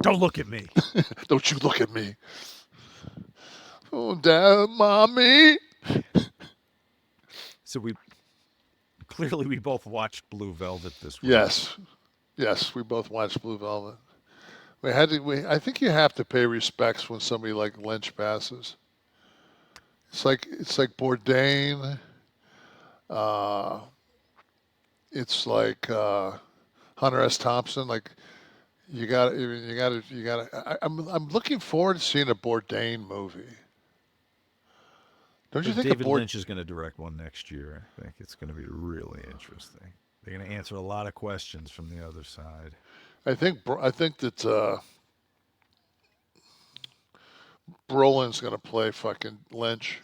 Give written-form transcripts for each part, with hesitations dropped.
Don't look at me. Don't you look at me. Oh, Dad, Mommy. So we both watched Blue Velvet this week. Yes. Yes, we both watched Blue Velvet. We had to. I think you have to pay respects when somebody like Lynch passes. It's like Bourdain. Uh, it's like Hunter S. Thompson. Like you got. I'm looking forward to seeing a Bourdain movie. Don't you think a David Bourdain? Lynch is going to direct one next year. I think it's going to be really interesting. They're going to answer a lot of questions from the other side. I think that Brolin's gonna play fucking Lynch.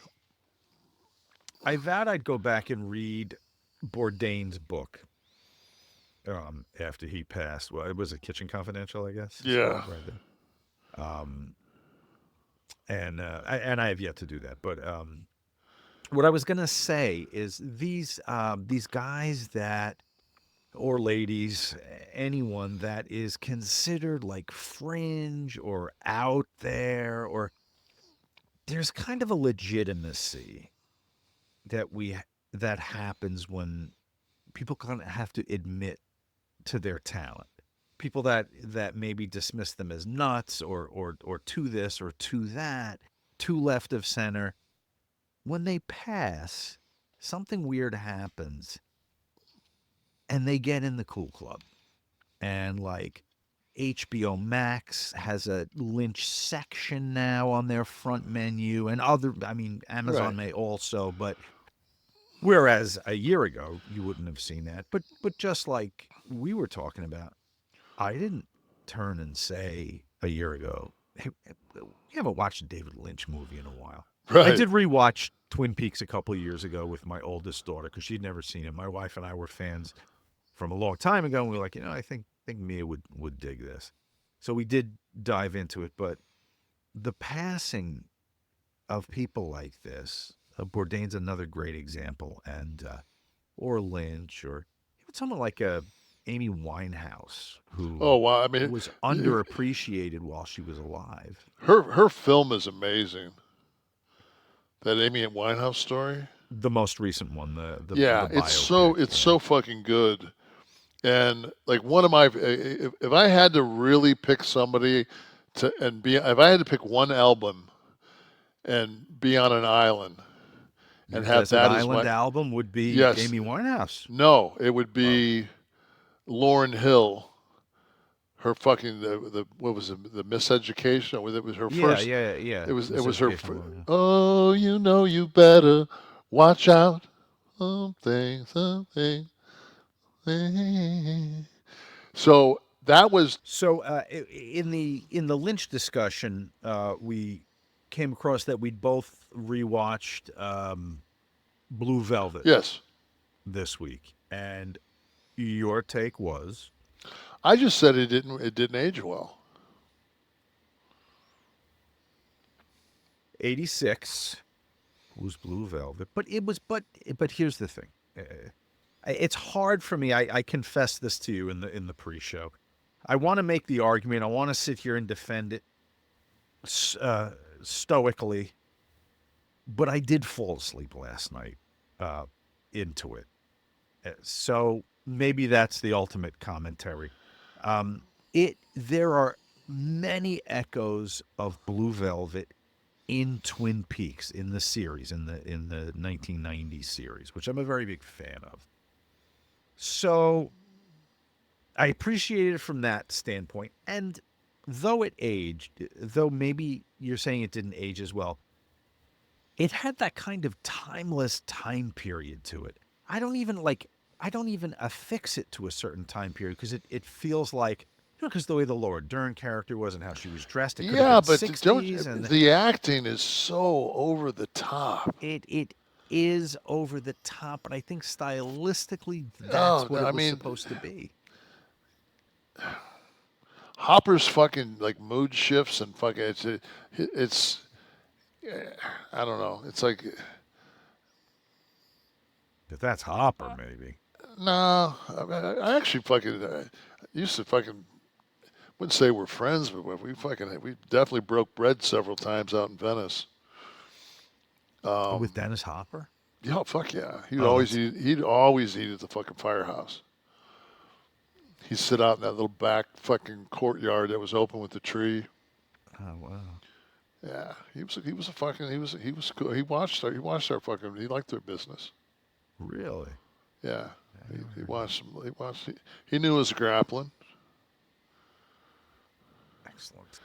I vowed I'd go back and read Bourdain's book after he passed. Well, it was a Kitchen Confidential, I guess it's Yeah. called right there. Um, and I have yet to do that. But what I was gonna say is these guys that or ladies, anyone that is considered like fringe or out there, or there's kind of a legitimacy that that happens when people kind of have to admit to their talent. People that maybe dismiss them as nuts or to this or to that, too left of center. When they pass, something weird happens and they get in the cool club. And like HBO Max has a Lynch section now on their front menu, and I mean, Right. Amazon may also, but whereas a year ago you wouldn't have seen that. But just like we were talking about, I didn't turn and say a year ago, "Hey, we haven't watched a David Lynch movie in a while." I Right. did rewatch Twin Peaks a couple of years ago with my oldest daughter because she'd never seen it. My wife and I were fans from a long time ago, and we were like, I think Mia would dig this. So we did dive into it, but the passing of people like this, Bourdain's another great example, and or Lynch, or even someone like Amy Winehouse, Oh who wow. I mean, was underappreciated while she was alive. her film is amazing. That Amy Winehouse story. The most recent one, the Yeah, biopic, it's yeah. so fucking good. And like one of my, if I had to really pick somebody to and be, if I had to pick one album and be on an island Your and have Desert that as Island my, album would be yes, Amy Winehouse. no, it would Oh, be Lauryn Hill. Her fucking the what was it, the Miseducation? It was her yeah, first. yeah, yeah. It was her. Miseducation of Lauryn. Oh, you know you better watch out. Something, something. So that was So in the Lynch discussion, we came across that we'd both rewatched Blue Velvet yes. this week, and your take was I just said it didn't age well. '86 was Blue Velvet, but it was but here's the thing. It's hard for me. I confess this to you in the pre-show. I want to make the argument. I want to sit here and defend it uh, stoically, but I did fall asleep last night uh, into it. So maybe that's the ultimate commentary. It there are many echoes of Blue Velvet in Twin Peaks in the series in the 1990s series, which I'm a very big fan of. So I appreciate it from that standpoint. And though it aged, though maybe you're saying it didn't age as well, it had that kind of timeless time period to it. I don't even like I don't even affix it to a certain time period because it feels like because the way the Laura Dern character was and how she was dressed, it could have Yeah, been but don't 60s, and the acting is so over the top. it is over the top, but I think stylistically that's Oh, what it I was mean, supposed to be. Hopper's fucking like mood shifts and fucking it's I don't know. It's like If that's Hopper, maybe. no, I actually fucking used to fucking wouldn't say we're friends, but we definitely broke bread several times out in Venice. With Um, Dennis Hopper? yeah, fuck yeah. Oh, that's He'd always eat at the fucking firehouse. He'd sit out in that little back fucking courtyard that was open with the tree. oh wow. Yeah, he was a fucking he was cool. He watched our fucking he liked their business. Really? Yeah, I never he heard that. watched he knew his grappling. Excellent.